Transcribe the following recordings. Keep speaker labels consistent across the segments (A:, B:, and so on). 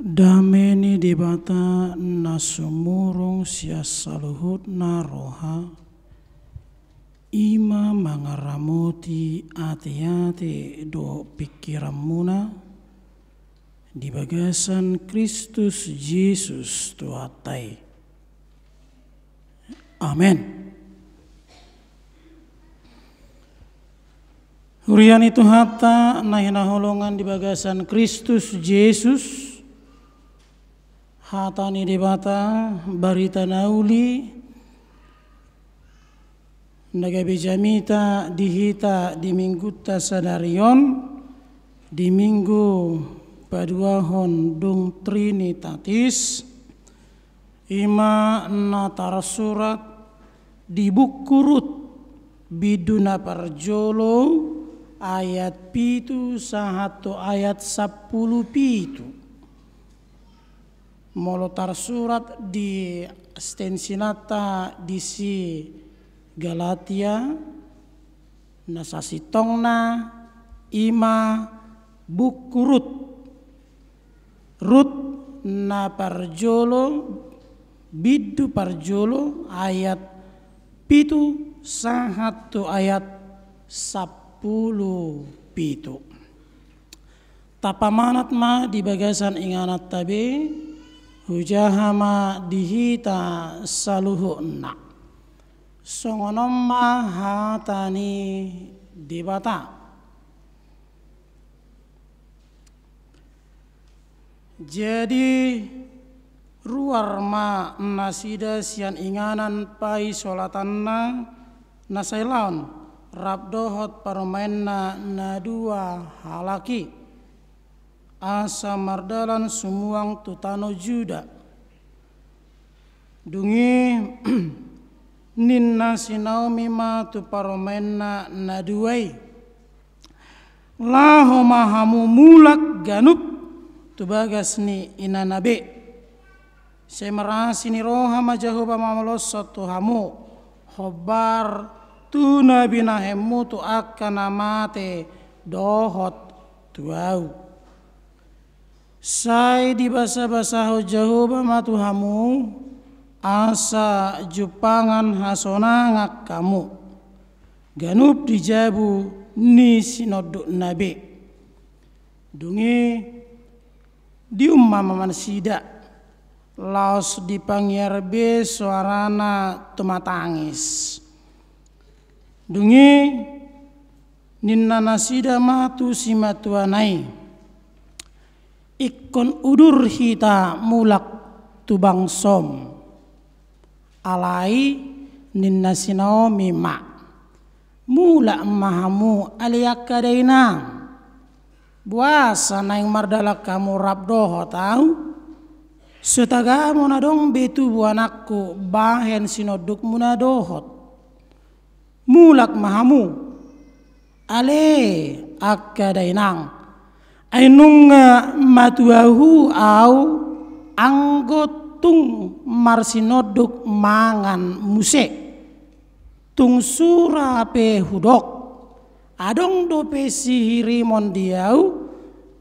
A: Dameni debata nasumurung siasaluhut naroha ima mangaramuti ati-ati do pikiramuna di bagasan Kristus Yesus Tuhatai. Amin. Hurian itu hata nahina holongan di bagasan Kristus Yesus. Hatani debata barita nauli nagabe jamita dihita di minggu tasadarion di minggu paduahon dung trinitatis ima natar surat di bukurut biduna parjolo ayat pitu sahatu ayat 10 pitu. Molotar surat di stensinata di si Galatia nasasi tongna ima bukurut rut na parjolo bidu parjolo ayat pitu sahatu ayat 10 pitu. Tapamanat ma di bagasan inganat tabe hujahama dihita saluhuna songonom mahatani debata. Jadi ruar ma nasida sian inganan pai solatanna nasailaon rabdohot paromainna na dua halaki asa mardalan sumuang tutano juda dungi ninna sinaumi ma tu paromenna naduai laho mahamu mulak ganup tu bagas ni inanabe semerasi ni roha majahuba mamalosot tu hamu hobar tu nabi nahemu tu akan amate dohot tuau sai di basa-basa Jehovah matuhamu asa jupangan hasonangak kamu ganup dijabu ni sinoduk nabe dungi di umma sida laos dipangyarbe suarana tumatangis dungi ninna nasida matu simatuanai ikon udur hita mulak tubang som alai ninna sinaomi ma mulak mahamu aliyakadainang buasa naing mardalak kamu rabdoho tau setagamu nadong betu buanakku bahen sinoduk munadohot mulak mahamu ale akadainang ainung matuahu au anggotung marsinoduk mangan muse tung surape hudok adong dope sihiri mondiau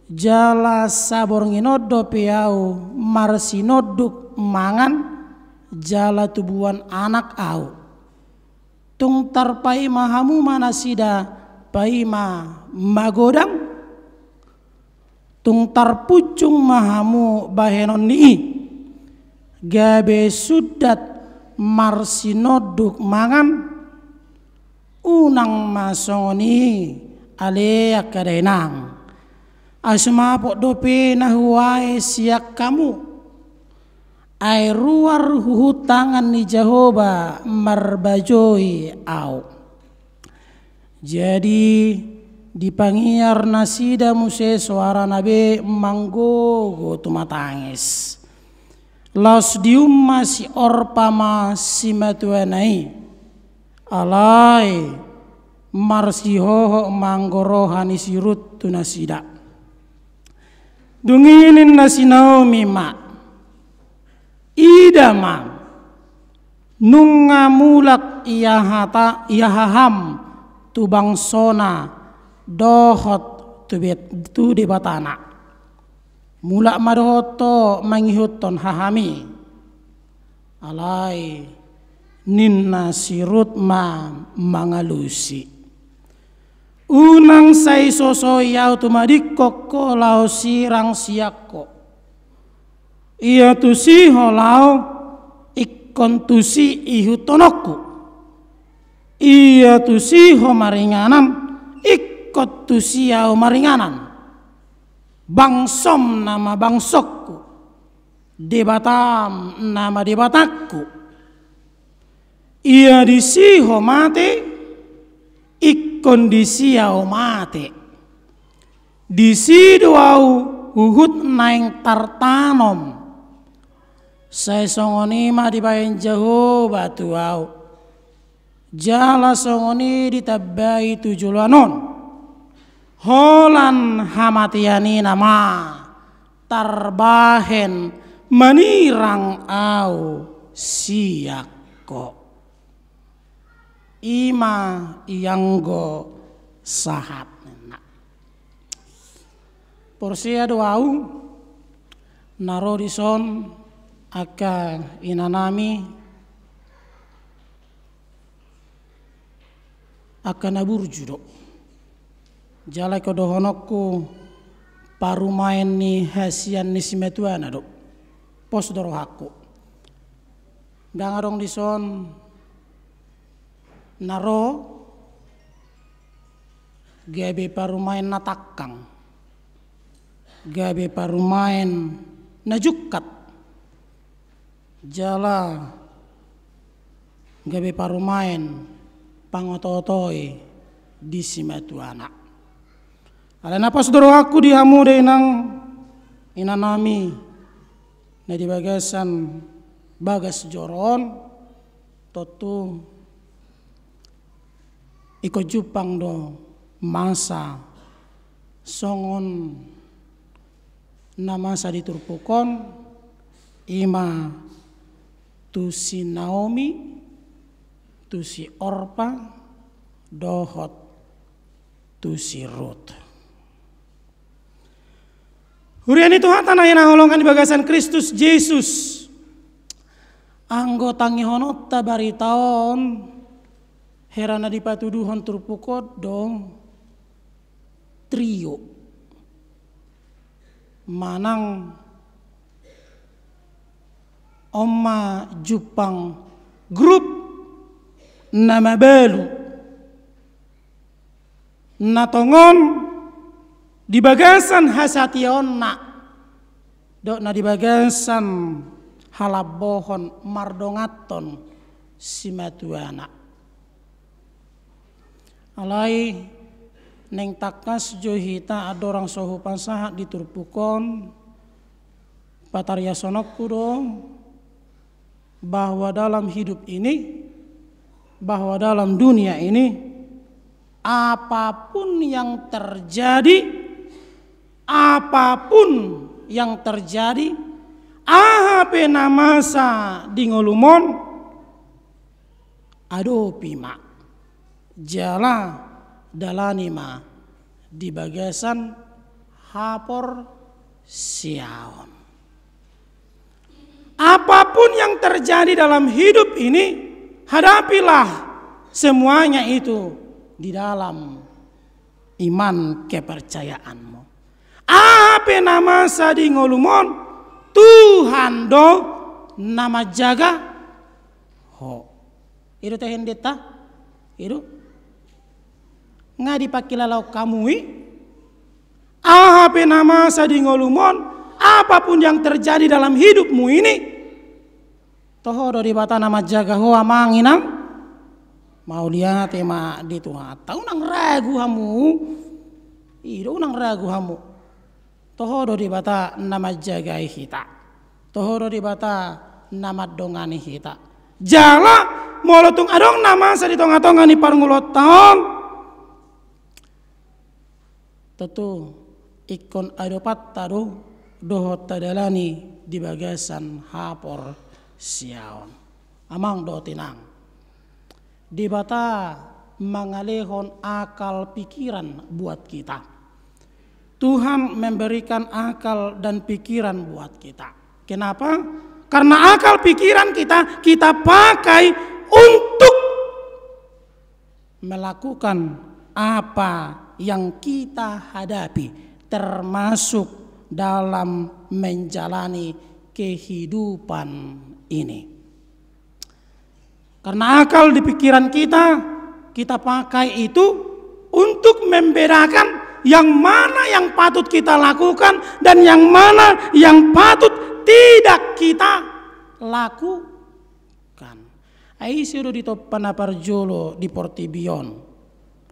A: jala sabor nginodo peau marsinoduk mangan jala tubuan anak au tung tarpai mahamu manasida paima magodang tung tarpucung mahamu bahenon ni gabe sudat marsinoduk mangan unang masoni ale akadainang asma pok dope nahuai siak kamu ai ruar hutangan ni Jehovah marbajoi au jadi dipangiar nasida muse suara nabe manggogo tumatangis laos dium si orpama simatuanai alai marsihoho manggorohani sirut tu nasida dunginin nasinaomi ma idama nungamulak iyahaham tubang sona dohot tu debatana Mula madohoto mangihuton hahami alai ninna sirut ma mangalusi unang say sosoyaw tumadikok ko lao sirang siyakko iya tusi holao ikon tusi ihutonokku iya tusi ho maringanan ikot tusi yau maringanan bangsom nama bangsokku, debatam nama debatakku. Ia disiho mate, ikondisi au mate. Disido au uhut naing tartanom. Saya songoni mah dibayin jauh batu au. Jala songoni ditabai tujulanon. Holan hamatiani nama tarbahen menirang au siakko ima ianggo sahat porsia doau narodison aka inanami aka naburjudo jalai kodohonokku parumain ni hasian ni simetuana do pos dorohaku gangarong dison naro gabe parumain natakang gabe parumain najukat jala gabe parumain pangototoi di simetuana. Alena pas doro aku dihamu de inanami na di bagasan bagas joron totu iko jupang do masa songon na masa diturpukon ima tu si Naomi tu si Orpa dohot tu si Ruth. Hurian itu hatana yang naholongkan di bagasan Kristus Yesus. Anggotangi honot tabaritaon herana dipatuduhon turpukot dong trio manang oma Jupang grup nama balu natongon di bagasan hasationna dok na di bagasan halabohon mardongaton simatuana alai neng takas johita adorang sohu pansahat diturpukon patarya sonokku dong bahwa dalam hidup ini bahwa dalam dunia ini apapun yang terjadi ahape namasa di ngolumon adopi ma jala dalanima di bagasan hapor siaon. Apapun yang terjadi dalam hidup ini hadapilah semuanya itu di dalam iman kepercayaanmu. Apa nama sadi ngolumon Tuhan do nama jaga ho. Itu teh hendeta itu nggak dipakilalau kamui. Apa nama sadi ngolumon apapun yang terjadi dalam hidupmu ini toho do dibata nama jaga ho amanginang mau dia tema di Tuhan tahu nang ragu hamu itu nang ragu hamu toho do dibata nama jaga hita toho do dibata nama dongani hita jala molotung adong nama sa ditonga-tongani parngulot taon tentu ikon adopat tadu dohot tadalani di bagasan hapor siaon amang do tinang dibata mangalehon akal pikiran buat kita Tuhan memberikan akal dan pikiran buat kita. Kenapa? Karena akal pikiran kita pakai untuk melakukan apa yang kita hadapi, termasuk dalam menjalani kehidupan ini. Karena akal di pikiran kita pakai itu untuk membedakan yang mana yang patut kita lakukan dan yang mana yang patut tidak kita lakukan. Aisiru di topan aparjolo di Portibion.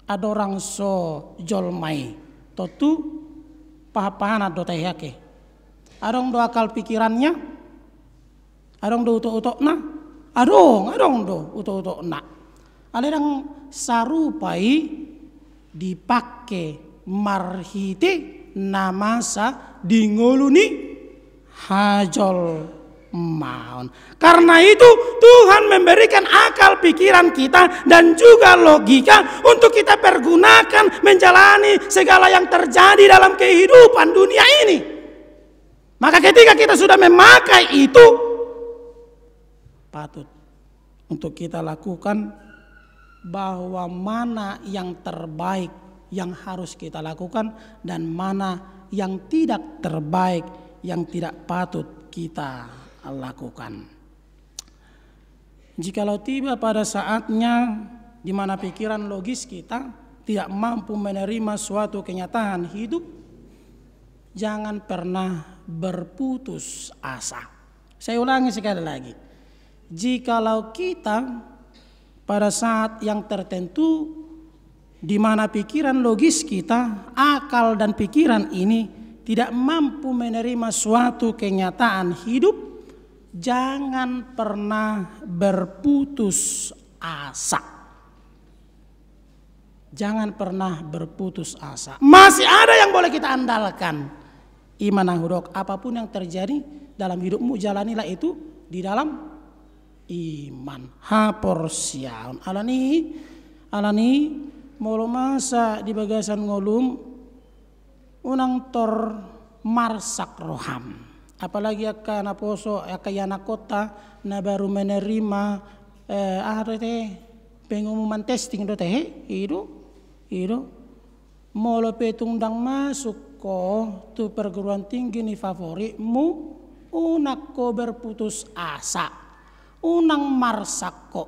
A: Ada orang so jolmai. Totu pahapahan do tayake. Adong do akal pikirannya. Adong do utok-utok na. Adong do utok-utok na. Alerang sarupai dipakai marhite namasa dingoluni hajol maun. Karena itu Tuhan memberikan akal pikiran kita dan juga logika untuk kita pergunakan menjalani segala yang terjadi dalam kehidupan dunia ini. Maka ketika kita sudah memakai itu, patut untuk kita lakukan bahwa mana yang terbaik yang harus kita lakukan dan mana yang tidak terbaik yang tidak patut kita lakukan. Jikalau tiba pada saatnya di mana pikiran logis kita tidak mampu menerima suatu kenyataan hidup, jangan pernah berputus asa. Saya ulangi sekali lagi. Jikalau kita pada saat yang tertentu di mana pikiran logis kita, akal dan pikiran ini tidak mampu menerima suatu kenyataan hidup, jangan pernah berputus asa. Jangan pernah berputus asa. Masih ada yang boleh kita andalkan. Iman hudok, apapun yang terjadi dalam hidupmu, jalanilah itu di dalam iman. Haporsiaun. Alani molo masa di bagasan ngolum unang tor marsak roham. Apalagi akan aposo akayana kota na baru menerima pengumuman testing do teh itu molo petungdang masuk ko tu perguruan tinggi ni favoritmu unak ko berputus asa, unang marsak ko,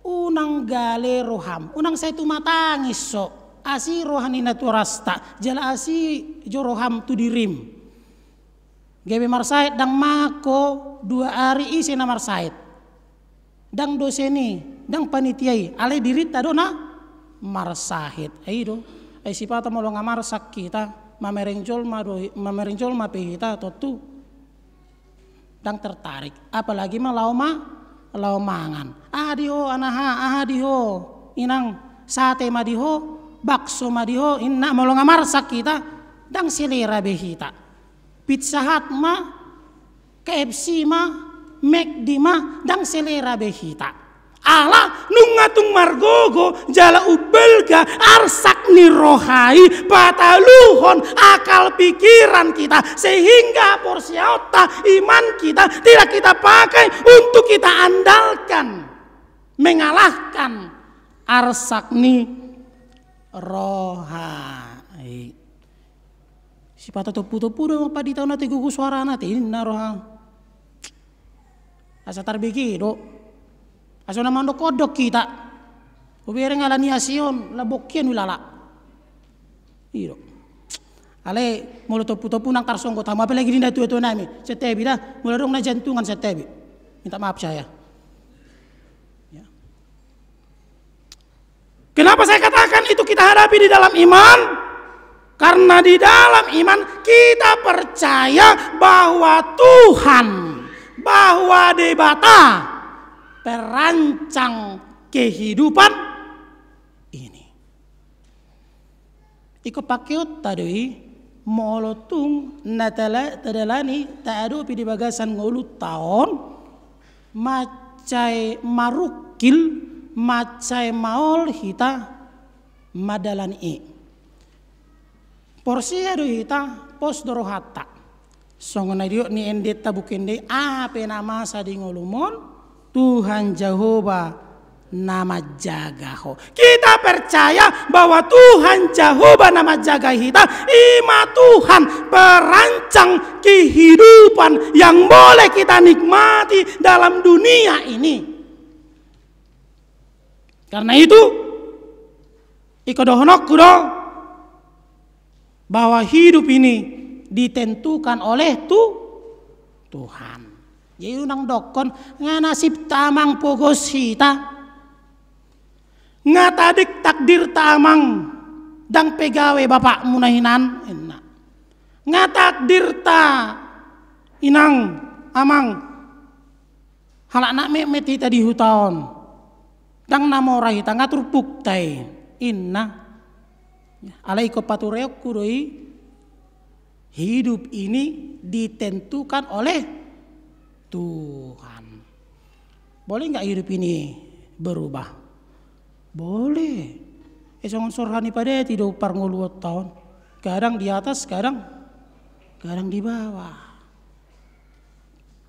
A: unang gale roham, unang saya tu matangis so. Asi rohani naturasta, jala asi joroham tu dirim. Gebe marsait dang mako 2 hari isi na marsait. Dang doseni, dang panitiai, ale dirita dona marsahit. Aido, ai sipata mo nga marsak kita, mamerenjol ma pehita totu. Dang tertarik, apalagi ma laumangan. Ahadiho anaha, ahadiho inang sate madiho. Bakso madiho inna molonga marsak kita dang selera behita. Pizza Hut ma, KFC ma, McD ma dang selera behita. Ala nungatung margogo jala ubelga arsak ni rohai pataluhon akal pikiran kita sehingga porsi otak iman kita tidak kita pakai untuk kita andalkan mengalahkan arsak ni rohai. Si pata topu-topu do pa di tahu nati gugu suara nati na roha. Asa tarbiki do. Asa namando kodok kita. Ubere ngalani asion labokien wilala. Iro. Ale mulu topu-topu nang karsong ko tama apalagi dinda tu nami. Setebi dah mula dong na jantungan setebi. Minta maaf saya. Kenapa saya katakan itu kita hadapi di dalam iman? Karena di dalam iman kita percaya bahwa Tuhan, bahwa Debata perancang kehidupan ini. Iko pakiot tadi molotung tadalani taadu di bagasan ngulu tahun macai marukil macai maol hita madalan i. Porsi ado hita pos doro hata. Songonai dio ni endeta bukende apa nama sadingolumon Tuhan Jehovah nama jagaho. Kita percaya bahwa Tuhan Jehovah nama jaga kita ima Tuhan perancang kehidupan yang boleh kita nikmati dalam dunia ini. Karena itu ikodohonok kudo bahwa hidup ini ditentukan oleh Tuhan. Jadi unang dokon nganasib tamang pogos hita. Ngatadik takdir tamang dang pegawe bapak munahinan enak. Ngatakdir ta inang amang halak nak memet hita di hutaon. Dang namora hita ngatur buktai inna. Alai ko patureok kudoi hidup ini ditentukan oleh Tuhan. Boleh nggak hidup ini berubah? Boleh. Jangan sorhani pada tidak parnguluat tahun. Kadang di atas, kadang di bawah.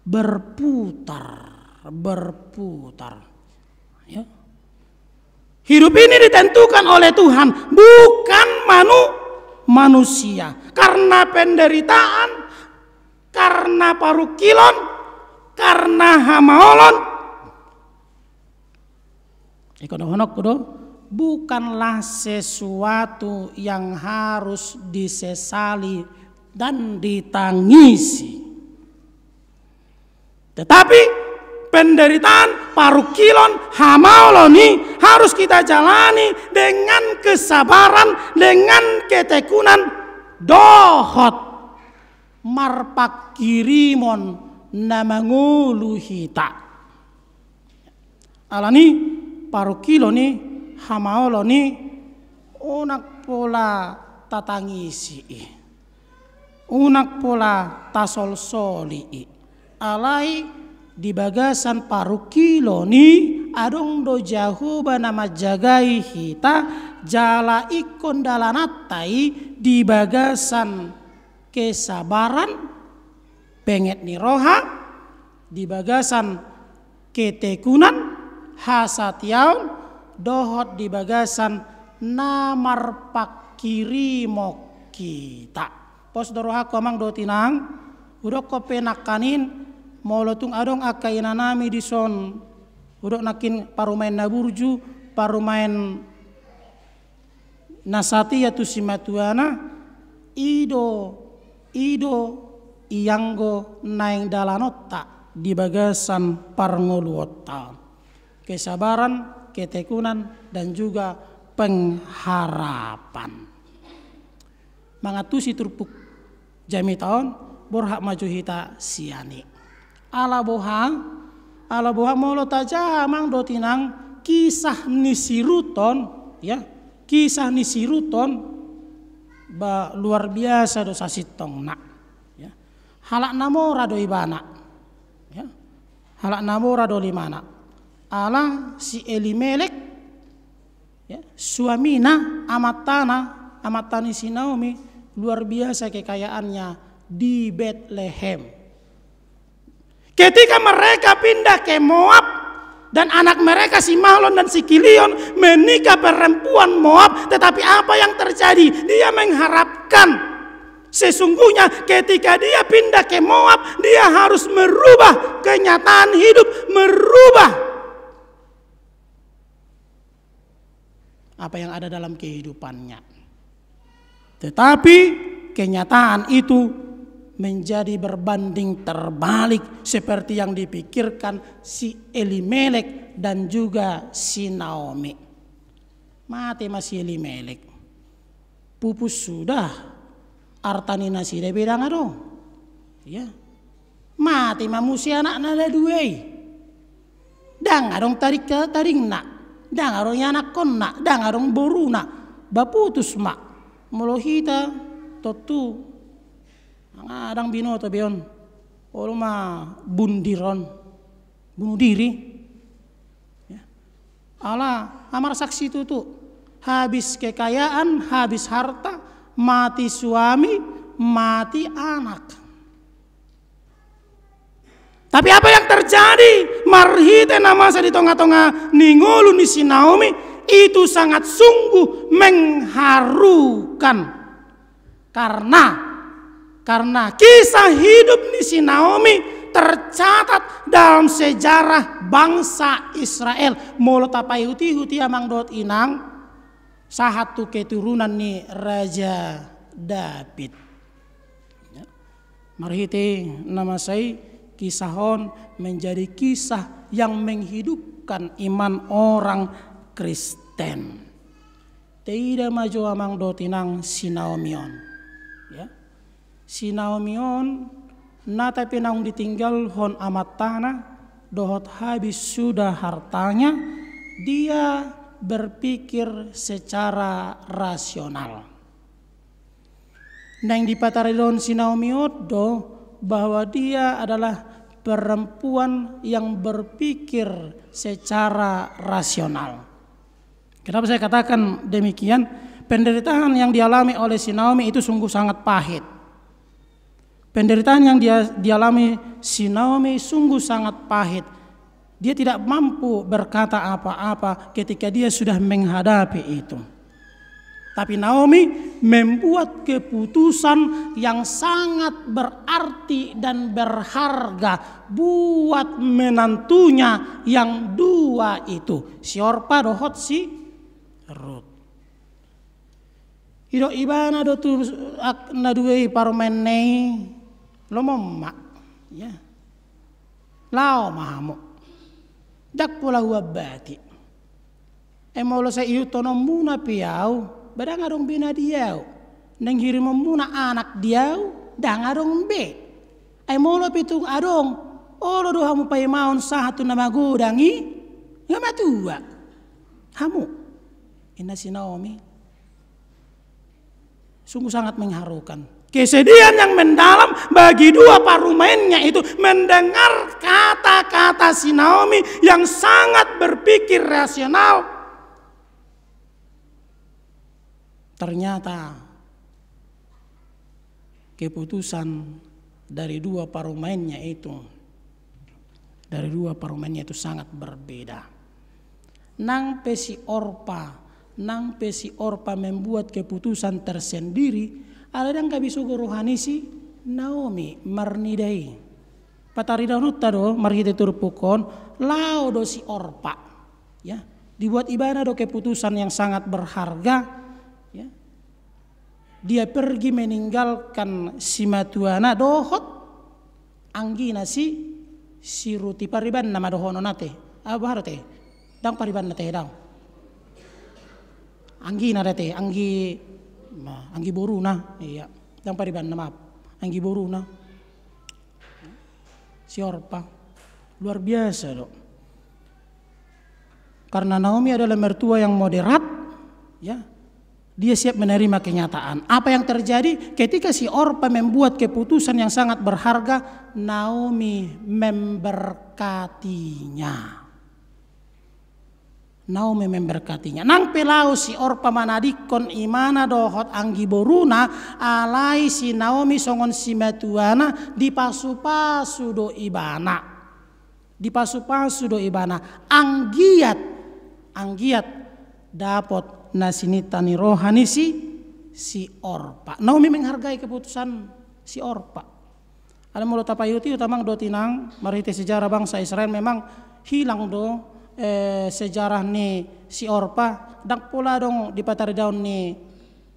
A: Berputar. Ya. Hidup ini ditentukan oleh Tuhan, bukan manusia. Karena penderitaan, karena parukilon, karena hamaolon. Bukanlah sesuatu yang harus disesali dan ditangisi. Tetapi penderitaan, parukilon, hamaoloni harus kita jalani dengan kesabaran, dengan ketekunan, dohot marpak kirimon namangulu hita. Alani parukiloni, hamaoloni unak pola tatangisi, unak pola tasol-soli. Alai di bagasan parukiloni adong do Jehovah nama jagai hita jala ikon dalanatai di bagasan kesabaran penget niroha di bagasan ketekunan hasatiaun dohot di bagasan namar pakirimo kita. Pos doroha komang do tinang udok ko penakanin molotung adong akaina nami di son udok nakin parumain naburju parumain nasati ya tu simatuana ido iyanggo naing dalanota di bagasan parngoluota kesabaran, ketekunan dan juga pengharapan. Mangatusi turpuk jami tahun borhak maju hita siani. Ala boha molo taja mang do tinang kisah nisiruton ya. Kisah nisiruton luar biasa do sasitong nak ya. Halak namora do ibana ya. Halak namora do limana. Ala si Elimelek ya, suamina amatani si Naomi luar biasa kekayaannya di Bethlehem. Ketika mereka pindah ke Moab dan anak mereka si Mahlon dan si Kilion menikah perempuan Moab, tetapi apa yang terjadi? Dia mengharapkan sesungguhnya ketika dia pindah ke Moab, dia harus merubah kenyataan hidup, merubah apa yang ada dalam kehidupannya. Tetapi kenyataan itu menjadi berbanding terbalik seperti yang dipikirkan si Elimelek dan juga si Naomi. Mati masih Elimelek. Pupus sudah artani nasi de bedang adong. Ya. Mati mamusi anak nada duai. Dang adong tarik nak. Dang arong anak konna, dang arong boruna, baputus mak, molohita, totu, adang binoto beon, olma bundiron, bunuh diri, ya. Allah amar saksi itu habis kekayaan, habis harta, mati suami, mati anak. Tapi apa yang terjadi? Marhite namasa di tengah-tengah ningolu ni si Naomi itu sangat sungguh mengharukan. Karena kisah hidup ni si Naomi tercatat dalam sejarah bangsa Israel. Molo tapai huti amang dot inang satu keturunan ni Raja David. Marhite nama saya kisahon menjadi kisah yang menghidupkan iman orang Kristen. Tidak maju amang dot inang si Naomion. Ya. Si Naomion nata pinang ditinggal hon amat tanah dohot habis sudah hartanya, dia berpikir secara rasional. Nang dipataridon si Naomi do bahwa dia adalah perempuan yang berpikir secara rasional. Kenapa saya katakan demikian? Penderitaan yang dialami oleh si Naomi itu sungguh sangat pahit. Penderitaan yang dialami si Naomi sungguh sangat pahit. Dia tidak mampu berkata apa-apa ketika dia sudah menghadapi itu. Tapi Naomi membuat keputusan yang sangat berarti dan berharga buat menantunya yang dua itu. Si Orpa dohot si Rut. Ido ibana do tu naduei parmenei lomomma ya. Lao mahamu. Dak pula huabati. Emolo sa iu tono muna piau, badang adong bina diau. Neng hirim muna anak diau, dang adong be. Emolo pitung adong, olo do hamu pai maun satu nama gudangi, ngamatua. Hamu, ina si Naomi sungguh sangat mengharukan. Kesedihan yang mendalam bagi dua parumennya itu mendengar kata-kata si Naomi yang sangat berpikir rasional. Ternyata keputusan dari dua parumennya itu sangat berbeda. Nang pesi Orpa membuat keputusan tersendiri. Ada yang bisa rohani si Naomi marnidai. Patarida nutta do marhite turpukon lao do si Orpa. Ya, dibuat ibadah do keputusan yang sangat berharga. Ya. Dia pergi meninggalkan si matuana dohot anggina si Ruti pariban nama dohono nate. Apa harate? Dang pariban nate dang. Anggina date anggi boruna, iya. Yang pariban maaf, anggi boruna. Si Orpa luar biasa dok. Karena Naomi adalah mertua yang moderat, ya. Dia siap menerima kenyataan. Apa yang terjadi ketika si Orpa membuat keputusan yang sangat berharga, Naomi memberkatinya. Naomi memberkatinya. Nang pelau si Orpa manadikon imana dohot anggi boruna alai si Naomi songon si matuana di pasu-pasu do ibana. Di pasu-pasu do ibana. Anggiat dapat nasinitani rohani si Orpa. Naomi menghargai keputusan si Orpa. Ada mulut tapayuti utamang do tinang marite sejarah bangsa Israel memang hilang do sejarah ni si Orpa dak pula dong di patari daun ni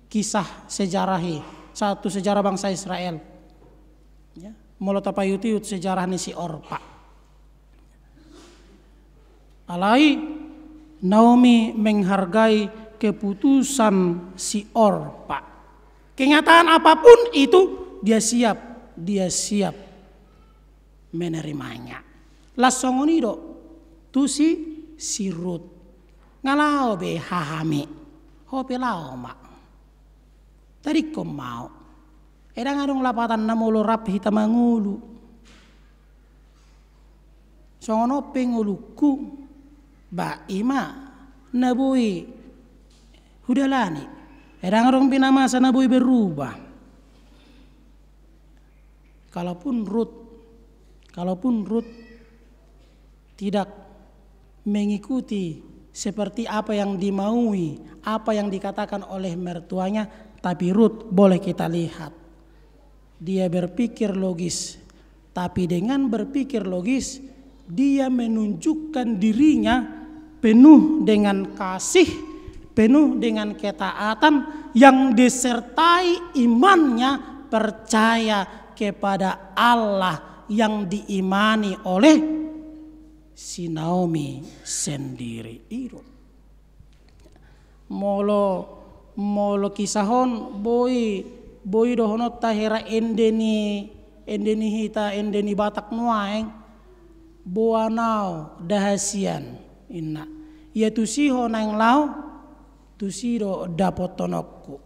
A: kisah sejarahi satu sejarah bangsa Israel ya mulut tapayuti sejarah ni si Orpa alai Naomi menghargai keputusan si Orpa. Kenyataan apapun itu dia siap menerimanya. Lasongonido tu si Rut ngalau be hahami hope lao ma tadi ko mau edang adong lapatan namulo rap hitamangulu songono penguluku ba ima nabui hudalani Edang orang pina masa na boy berubah. Kalaupun Ruth tidak mengikuti seperti apa yang dimaui, apa yang dikatakan oleh mertuanya, tapi Ruth boleh kita lihat dia berpikir logis. Tapi dengan berpikir logis, dia menunjukkan dirinya penuh dengan kasih, penuh dengan ketaatan yang disertai imannya, percaya kepada Allah yang diimani oleh si Naomi sendiri. Itu molo kisahon boy dohonot tahera endeni Batak nuaeng boanau dahasian inna ya tusiho nang lau tusido dapotonokku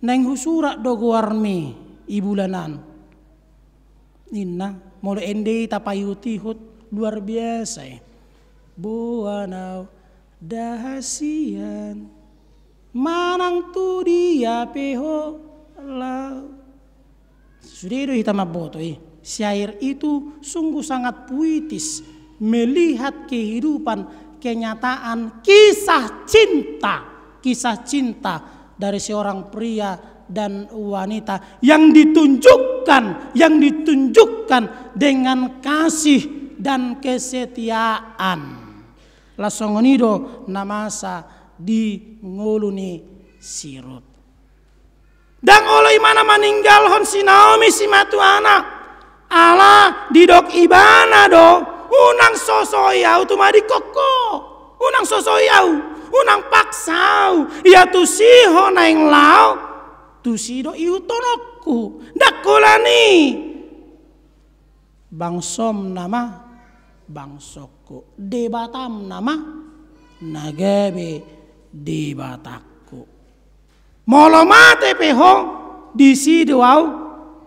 A: nang husura doguarmi ibulanan inna molo ende tapayuti hut luar biasa boanau dahasian manang tu dia peho lau. Sudah itu kita maboto syair itu sungguh sangat puitis, melihat kehidupan, kenyataan, kisah cinta dari seorang pria dan wanita yang ditunjukkan dengan kasih dan kesetiaan. Lasongonido namasa di ngoluni sirut. Dan oleh mana meninggal hon si Naomi si matu anak ala didok ibana do unang sosoyau tu madi koko unang sosoyau unang paksau ya tu siho naing lau tu sido iu tonokku dakulani bangsom nama bangsoko debatam nama nagabe debatak molo mate peho di sido au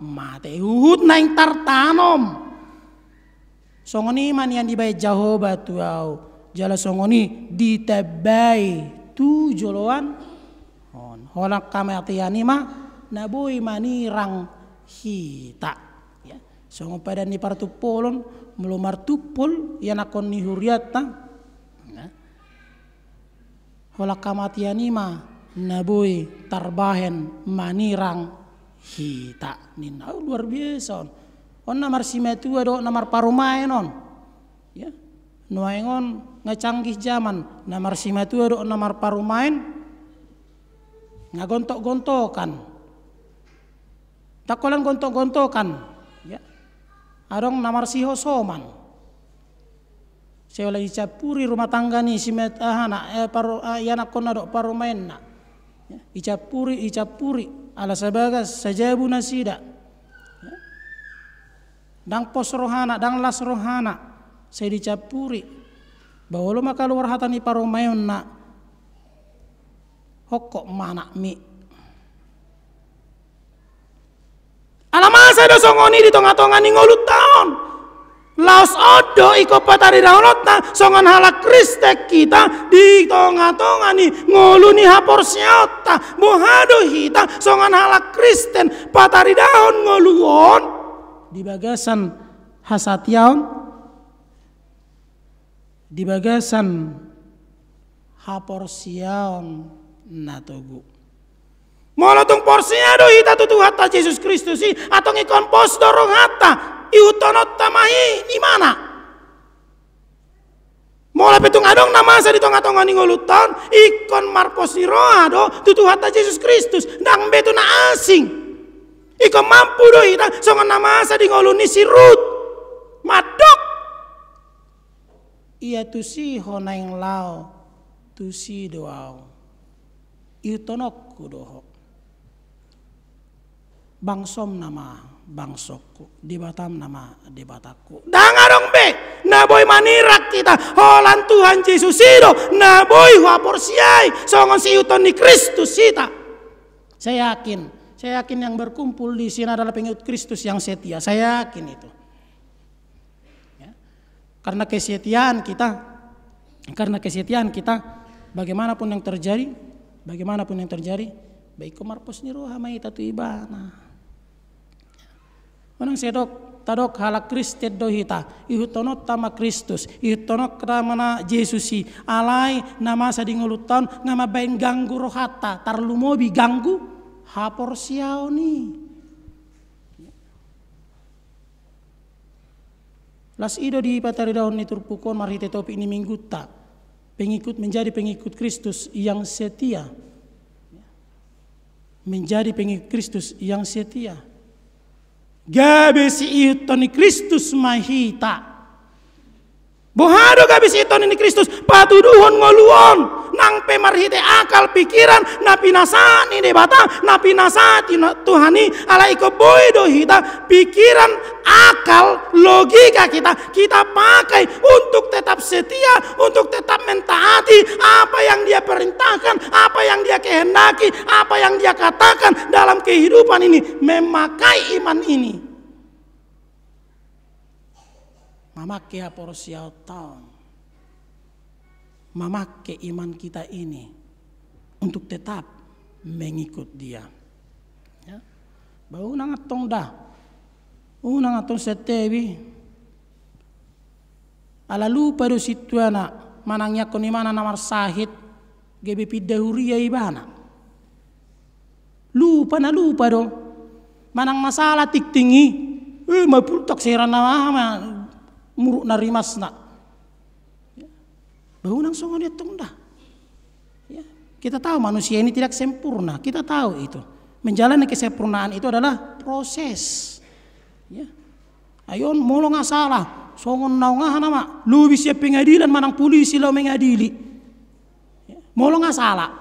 A: mate uhut naing tartanom songoni man yang dibai Jehovah tu au jala songoni ditebai tu joloan holak kamatiani mah naboi manirang hita ya songo pada ni partu polon melumar tupol yang akon ni huriata holak kamatiani mah nabui tarbahen manirang hita nina luar biasa on namar simetua do namar parumaen on ya nuaengon ngacanggih zaman namar simetua do namar parumaen ngagontok-gontokan takolan gontok-gontokan ya adong namar siho soman saya lagi capuri rumah tangga ni simet anak kona do parumaen na icapuri ala sabagas sajabu nasida dang pos rohana dang las rohana saya dicapuri bahwa lo maka luar hatani parumayon na hokok mana mi alamasa do songoni di tonga-tonga ni ngolut taon laos odo iko patari daunotna songon halak kristek kita di tonga-tonga ni ngolu ni hapor siota bohado hita songon halak kristen patari daun ngoluon di bagasan hasatiaon di bagasan hapor siaon natogu molotung porsinya do hita tutu hatta Yesus Kristus atau ngikon pos dorong hatta iutonot tamahi di mana? Mulai petung adong nama saya di tengah-tengah ngolutan ikon marpos ni roado tutu hatta Yesus Kristus dang betu na asing ikon mampu do ita songan nama saya di ngoluni si Ruth madok ia tu si honaing lao tu si doao iutonokku doho bangsom nama bangsokku di Batam nama di Bataku dangarong be naboy manirak kita holan Tuhan Yesus itu naboy wapor siai songon si uton ni Kristus kita saya yakin yang berkumpul di sini adalah pengikut Kristus yang setia saya yakin itu ya. Karena kesetiaan kita bagaimanapun yang terjadi, baik komarpos ni roha mai tatu ibana. Onang sedok tadok halak Kristet dohita, ihutonot tama Kristus, ihutonot ramana Jesusi, alai nama sadingolutan, nama bain ganggu rohata, tarlumobi ganggu, hapor siaoni. Las ido di patari daun niturpukon marhite topi ini mingguta, menjadi pengikut Kristus yang setia. Menjadi pengikut Kristus yang setia. Gabe si itoni Kristus mahita. Bohado gabe si itoni ni Kristus patuduhon ngoluon nang pemarhite akal pikiran na pinasani debata na pinasati Tuhani alai ko boido hita pikiran akal logika kita pakai untuk tetap setia, untuk tetap mentaati apa yang dia perintahkan, apa yang dia kehendaki, apa yang dia katakan dalam kehidupan ini, memakai iman ini. Memakai aporsiau tahun, memakai iman kita ini untuk tetap mengikut dia. Ya. Bau nang atong dah, unang atong setewi. Ala lupa do situana manangnya koni mana namar sahid gebe pidahuria ibana. Lupa do manang masalah tik tinggi, mapultak serana mama. Muruk narimas nak, bau nang songo dia tungdah. Ya, kita tahu manusia ini tidak sempurna, kita tahu itu. Menjalani kesempurnaan itu adalah proses. Ya, ayon molo nggak salah, songon nau ngah nama, lu bisa pengadilan manang polisi lo mengadili. Ya, molo nggak salah,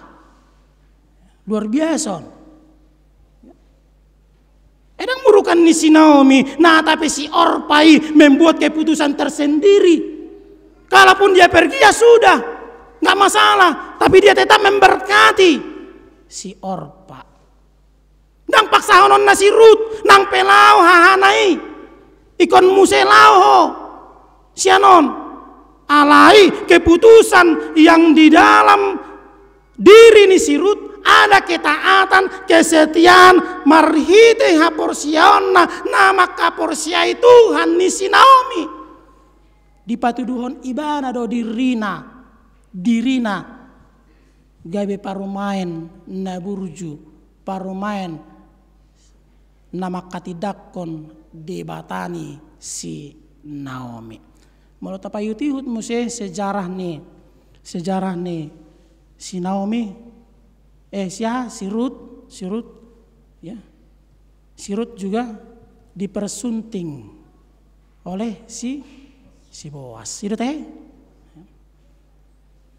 A: luar biasa. Edang murukan ni si Naomi, nah tapi si Orpai membuat keputusan tersendiri. Kalaupun dia pergi ya sudah, nggak masalah. Tapi dia tetap memberkati si Orpa. Nang paksa honon nasi Rut, nang pelau hahanai, ikon muselao sianon. Alai keputusan yang di dalam diri ni si Rut ada ketaatan, kesetiaan, marhite haporsiaonna nama kaporsiai Tuhan ni si Naomi. Di patuduhon ibana do dirina gabe parumain naburju, parumain nama katidakon debatani si Naomi. Molo tapayutihut muse sejarah nih si Naomi. Si Rut ya. Si Rut juga dipersunting oleh si Boas. Itu teh.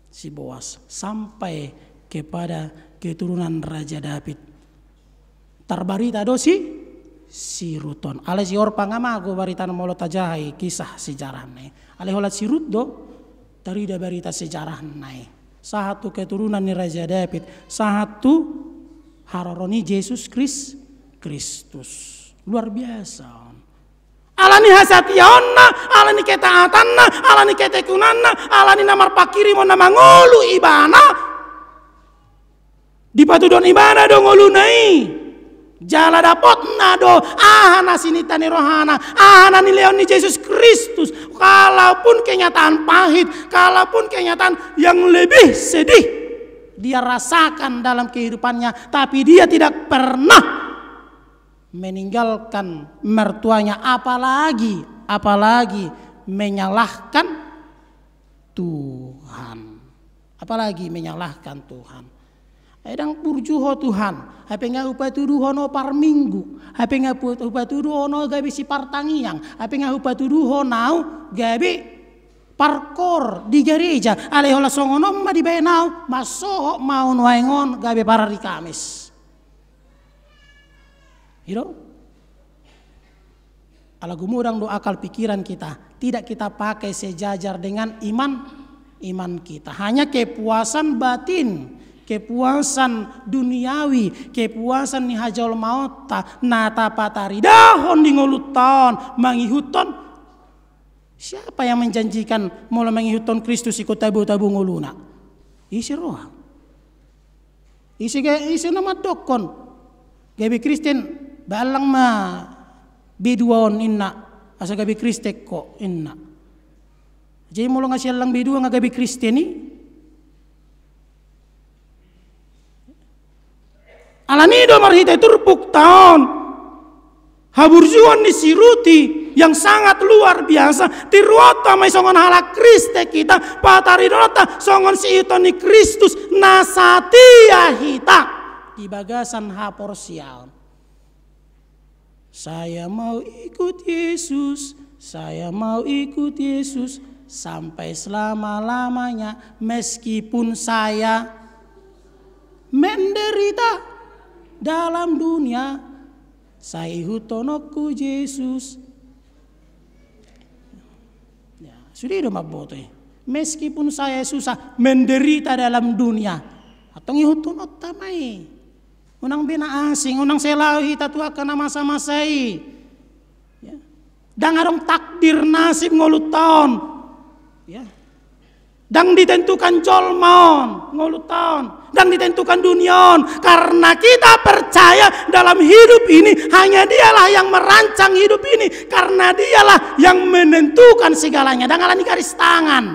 A: Si Boas sampai kepada keturunan Raja David. Tarbarita do si Ruton. Ale si Orpa ngamago barita molo tajai kisah sejarah nai. Ale holat si Rut do tarida barita sejarah nai. Satu keturunan ni Raja David, satu haroroni Yesus Kristus. Luar biasa. Alani hasationna, alani ketaatanna, alani ketekunanna, alani namar pakiri mo nama ngolu ibana. Di patudon ibana do ngolu nai. Jala dapot nado ahana sinitani rohana, ahana ni leon ni Yesus Kristus. Kalaupun kenyataan pahit, kalaupun kenyataan yang lebih sedih dia rasakan dalam kehidupannya, tapi dia tidak pernah meninggalkan mertuanya, apalagi menyalahkan Tuhan. Apalagi menyalahkan Tuhan. Edang purjuho Tuhan, hape nga upatuduho no par minggu, hape nga upatuduho no gabi si partangiang, hape nga upatuduho nau gabi parkor di gereja, alehola songonom ma di benau, masoho mau nuaingon gabi para di Kamis. Hiro? Ala gumurang do akal pikiran kita, tidak kita pakai sejajar dengan iman kita, hanya kepuasan batin. Kepuasan duniawi, kepuasan ni hajol mauta, nata patari dahon di ngoluton, mangihuton. Siapa yang menjanjikan mula mangihuton Kristus ikut tabu-tabu ngoluna? isi roha. Isi nama dokon. Gabi Kristen balang ma biduan inna asa gabi Kristen ko inna. Jadi mulu ngasih lang bidua nga gabi Kristen ni. Alani do marhita turpuk taon. Haburjuan ni siruti yang sangat luar biasa. Tiruota may songon halak Kriste kita. Pataridota songon si ito ni Kristus nasatia hita. Di bagasan haporsial. Saya mau ikut Yesus. Saya mau ikut Yesus. Sampai selama-lamanya. Meskipun saya menderita dalam dunia. Saya hutonokku Yesus. Ya, sudah itu maboto. Meskipun saya susah menderita dalam dunia, atau ngihutonok tamai. Unang bina asing, unang selawi tatu akan masa-masai. Ya. Dan arong takdir nasib ngolut tahun. Ya. Dan ditentukan jolmon ngolut tahun. Dan ditentukan dunion. Karena kita percaya dalam hidup ini hanya dialah yang merancang hidup ini. Karena dialah yang menentukan segalanya. Dan alani garis tangan.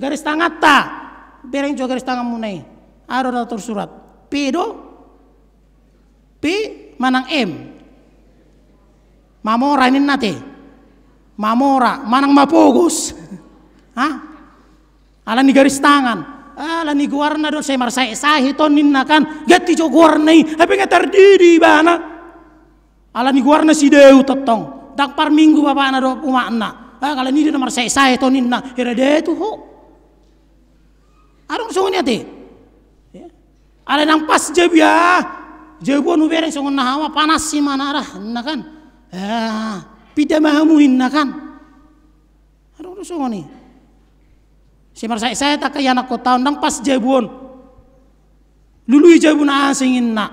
A: Garis tangan tak. Bereng juga garis tangan munai. Ada tersurat. P manang M. Mamora ini nate. Mamora manang mapogos. Hah? Alani garis tangan. Alani guarna do saya marsai sahi toninna kan. Gati jo guarnai. Tapi nggak terdiri bana. Alani guarna si deu totong. Dak par minggu bapak na do umakna. Kalau ni dia marsai sahi toninna. Hira de tu ho. Arong songonya te. Ala nang pas jebia. Jebuan ubereng songon na hawa panas si mana arah. Nah kan. Pida mahamuin na kan. Arong songoni. Si marsai saya tak kaya anak kota undang pas jabuan lului jabun asingin nak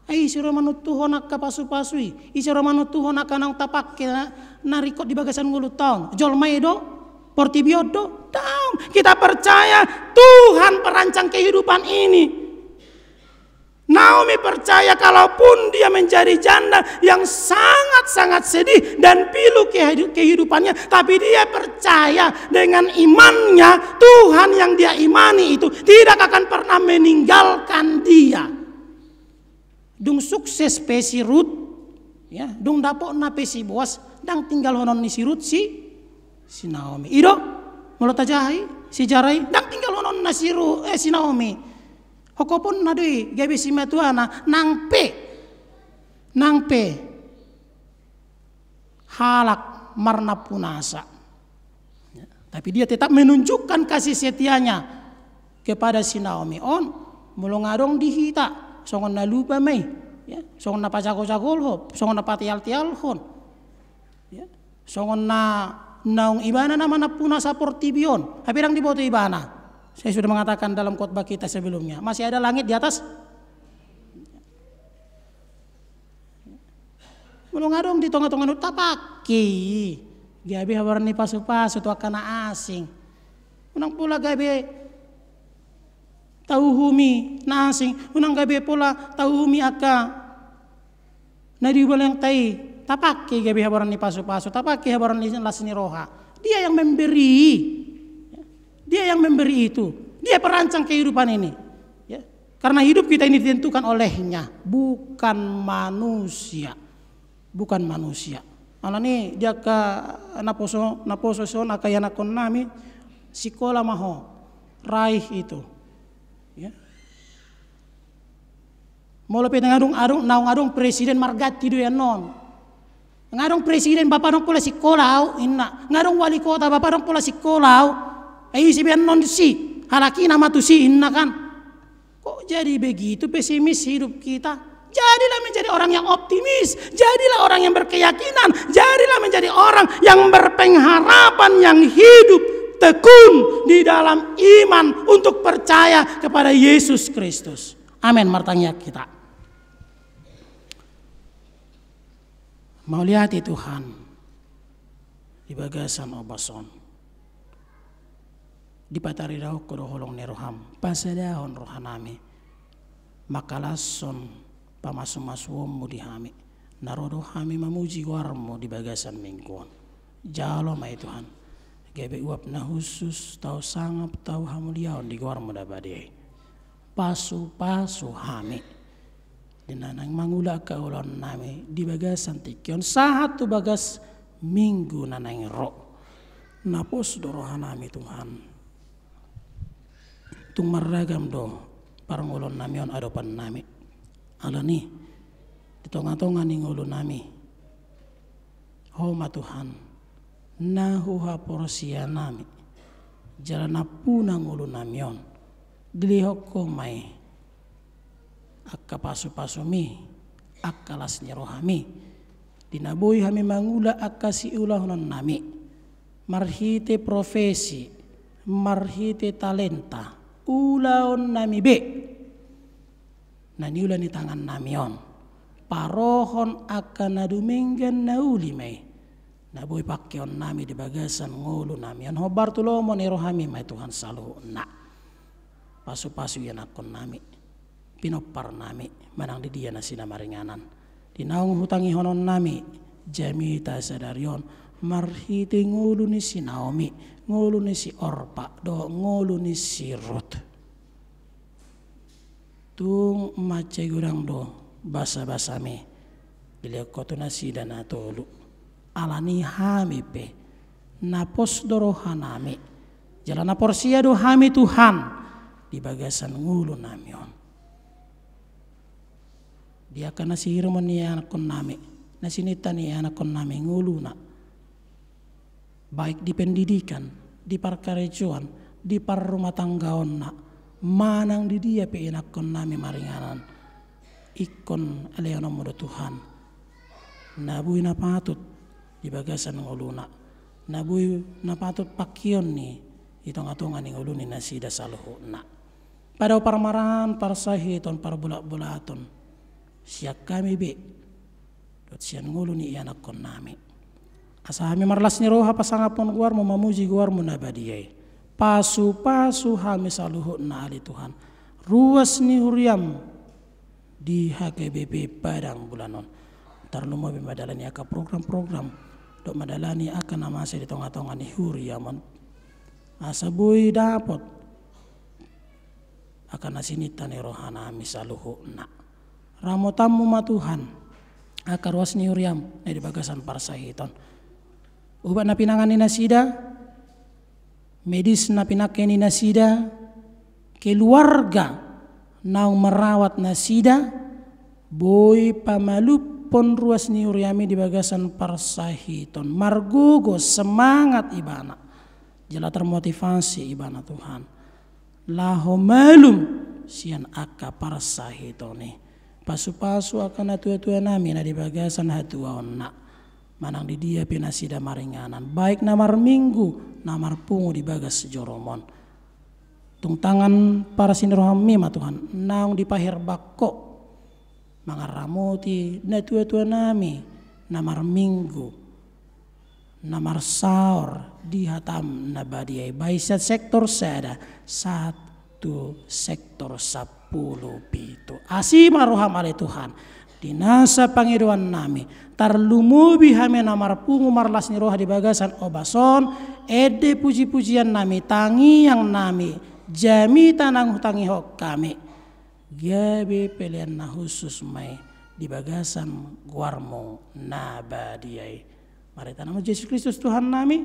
A: ai sira manutuhon nak pasu-pasui isira manutuhon nak nang tapak narikot di bagasan ngulut taun jol maedo portibiodo taun kita percaya Tuhan perancang kehidupan ini. Naomi percaya kalaupun dia menjadi janda yang sangat-sangat sedih dan pilu kehidupannya, tapi dia percaya dengan imannya Tuhan yang dia imani itu tidak akan pernah meninggalkan dia. Dung sukses pesi Rut, ya, dung dapok na pesi Boas, dang tinggal honon ni si Rut si Naomi. Ido mulut ajai si Jarai, dang tinggal honon na si Naomi. Hokopun nadui gabi si matuana nang pe halak marna punasa. Ya, tapi dia tetap menunjukkan kasih setianya kepada si Naomi. On mulung ngadong dihita songon na lupa mai, ya, songon na pacako-cakol ho, songon na patial-tial hon. Ya, songon na naung ibana nama na punasa portibion. Habirang diboto ibana. Saya sudah mengatakan dalam khotbah kita sebelumnya, masih ada langit di atas. Belum ngadong di tengah-tengah tapaki. Gabi habarani pasu-pasu tu akan asing. Unang pula gabi tahu humi na asing. Unang gabi pula tahu humi aka. Nadi yang tai tapaki gabi habarani pasu-pasu. Tapaki habarani lasni roha. Dia yang memberi. Dia yang memberi itu. Dia perancang kehidupan ini. Ya. Karena hidup kita ini ditentukan olehnya. Bukan manusia. Bukan manusia. Alani dia ke naposo son akayana kon nami sikola maho. Raih itu. Ya. Mula pe ngadung naung presiden margati do non. Ngadung presiden bapak dong pula sikola inna. Ngadung wali kota bapak dong pula sikola. Si ben non si halaki nama tu si inna kan. Kok jadi begitu pesimis hidup kita? Jadilah menjadi orang yang optimis. Jadilah orang yang berkeyakinan. Jadilah menjadi orang yang berpengharapan, yang hidup tekun di dalam iman untuk percaya kepada Yesus Kristus. Amin. Martanya kita. Mau lihat Tuhan di bagasan obason. di patari daw ko holong ni roham pasadahon rohanami makalason pamasumasuom mo di hami narodo hami mamuji warmo di bagasan mingguan jalo may Tuhan gebe uap na husus tau sangap tau hamuliaon di warmo dabadi pasu hami dinanang mangula ka ulon nami di bagasan tikyon sahat tu bagas minggu nanang ro napos dorohan nami Tuhan tung maragam do parang ulon nami on adopan nami alani ditonga-tonga ning ulon nami homa Tuhan nahuha porsia nami jalan apunang ulon nami on dilihok ko may akka pasu-pasu mi akka lasni rohami dinaboy hami mangula akka si ulahonon nami marhite profesi marhite talenta ulaon nami be naniula ni tangan nami on parohon akka naduminggan nauli may naboy pakyon nami di bagasan ngulu nami on hobar tulomo ni rohami may Tuhan saluho na pasu-pasu yan akon nami pinopar nami manang di dia na sinamaringanan dinaong hutangi honon nami jamita sadarion marhiti ngulu ni si Naomi ngulu ni si Orpa do ngulu ni si Ruth tung macay gurang do basa-basa me dilihat koto na sida na tolu alani hami pe napos dorohanami jalan na porsia do hami Tuhan di bagasan ngulu nami on dia kana si hirmon ni anak kon nami na sinita ni anak kon nami ngulu na baik di pendidikan di parkarejuan di par rumah tanggaon na manang di dia pe anak kon nami maringanan ikon aleono mo Tuhan nabuy na patut di bagasan ngulu na nabuy na patut pakyon ni itong-atongan ni ngulu ni nasida saluho na padaw parmarahan parsahiton parbulak-bulaton siyak kami be dot siyan ngulu ni anak kon nami asa kami marlas ni roha pasangapon guar mo mamuji guar mo nabadiyay pasu-pasu hami saluho na ali Tuhan ruas ni huriam di HKBP Padang Bulanon tarlo mo madalani aka program-program dok madalani aka namasa di tong-tongan ni huriamon asa boy dapot akan nasinita ni rohana mi saluho na ramotamu ma Tuhan akaruas ni uriam na di bagasan parsahiton ubat na pinangan ni nasida medis na pinake ni nasida keluarga na merawat nasida boy pamalupon ruas ni uriami di bagasan parsahiton margugo semangat ibana jala termotivasi ibana Tuhan laho malum sian aka parsahitone pasu-pasu akan atua-tua nami na di bagasan hatuaon na manang di dia pinasida maringanan baik namar minggu namar pungu di bagas joromon tung tangan para sinrohami ma Tuhan naung dipahir bako mangaramoti na tua-tua nami namar minggu namar saur di hatam nabadiay baisat sektor sada satu sektor 10 pitu asima roham ale Tuhan dinasa pangiduan nami tarlumubi hame namar pungu marlas ni roha di bagasan obason ede puji-pujian nami tangi yang nami jami tanang hutangi hok kami gabe pelian na khusus mai di bagasan guarmo nabadiay mari tanamo Yesus Kristus Tuhan nami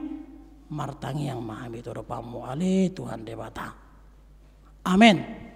A: martangi yang maha mitoro pamu ale Tuhan debata amin.